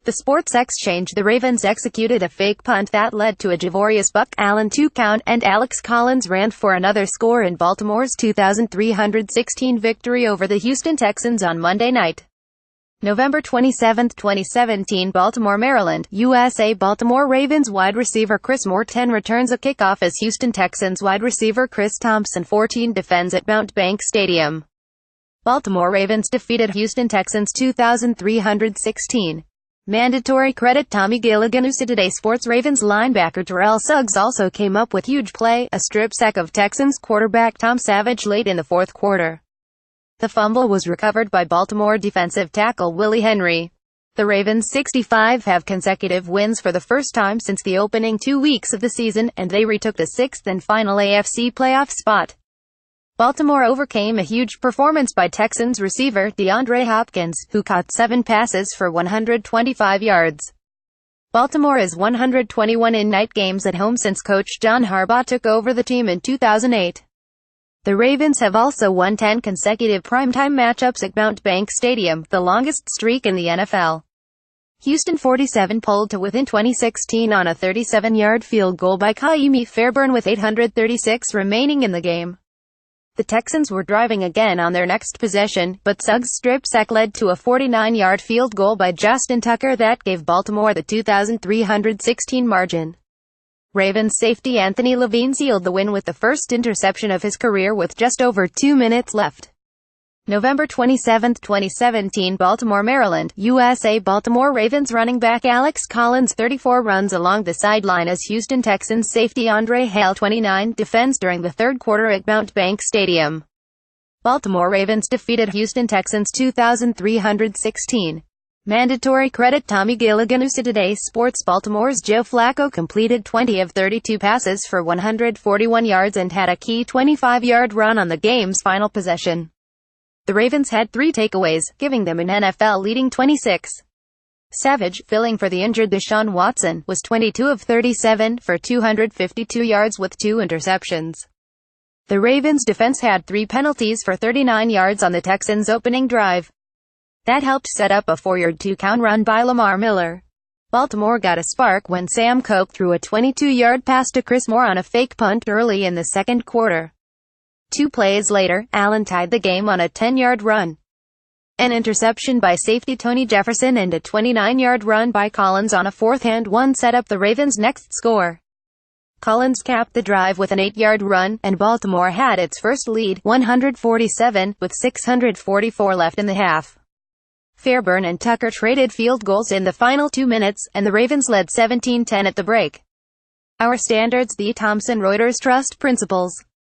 The Sports Xchange The Ravens executed a fake punt that led to a Javorius Buck Allen toucown, and Alex Collins ran for another score in Baltimore's 2,316 victory over the Houston Texans on Monday night. November 27, 2017, Baltimore, Maryland, USA. Baltimore Ravens wide receiver Chris Thompson returns a kickoff as Houston Texans wide receiver Chris Thompson 14 defends at Mount Bank Stadium. Baltimore Ravens defeated Houston Texans 2,316. Mandatory credit Tommy GilliganUSA today. SportsRavens linebacker Terrell Su also came up with huge play, a strip sack of Texans quarterback Tom Savage late in the fourth quarter. The fumble was recovered by Baltimore defensive tackle Willie Henry. The Ravens 65 have consecutive wins for the first time since the opening 2 weeks of the season, and they retook the sixth and final AFC playoff spot. Baltimore overcame a huge performance by Texans receiver DeAndre Hopkins, who caught 7 passes for 125 yards. Baltimore is 121 in night games at home since coach John Harbaugh took over the team in 2008. The Ravens have also won 10 consecutive primetime matchups at Mount Bank Stadium, the longest streak in the NFL. Houston 47 pulled to within 2016 on a 37-yard field goal by Kaimi Fairbairn with 8:36 remaining in the game. The Texans were driving again on their next possession, but Suggs' strip sack led to a 49-yard field goal by Justin Tucker that gave Baltimore the 2,316 margin. Ravens safety Anthony Levine sealed the win with the first interception of his career with just over 2 minutes left. November 27, 2017, Baltimore, Maryland, USA. Baltimore Ravens running back Alex Collins 34 runs along the sideline as Houston Texans safety Andre Hale 29 defends during the third quarter at Mount Bank Stadium. Baltimore Ravens defeated Houston Texans 2,316. Mandatory credit Tommy GilliganUSA today. Sports Baltimore's Joe Flacco completed 20 of 32 passes for 141 yards and had a key 25-yard run on the game's final possession. The Ravens had 3 takeaways, giving them an NFL-leading 26. Savage, filling for the injured Deshaun Watson, was 22 of 37 for 252 yards with 2 interceptions. The Ravens' defense had 3 penalties for 39 yards on the Texans' opening drive. That helped set up a 4-yard touchdown run by Lamar Miller. Baltimore got a spark when Sam Koch threw a 22-yard pass to Chris Moore on a fake punt early in the second quarter. 2 plays later, Allen tied the game on a 10-yard run. An interception by safety Tony Jefferson and a 29-yard run by Collins on a 4th-and-1 set up the Ravens' next score. Collins capped the drive with an 8-yard run, and Baltimore had its first lead, 147, with 644 left in the half. Fairbairn and Tucker traded field goals in the final 2 minutes, and the Ravens led 17-10 at the break. Our standards: the Thomson Reuters Trust Principles.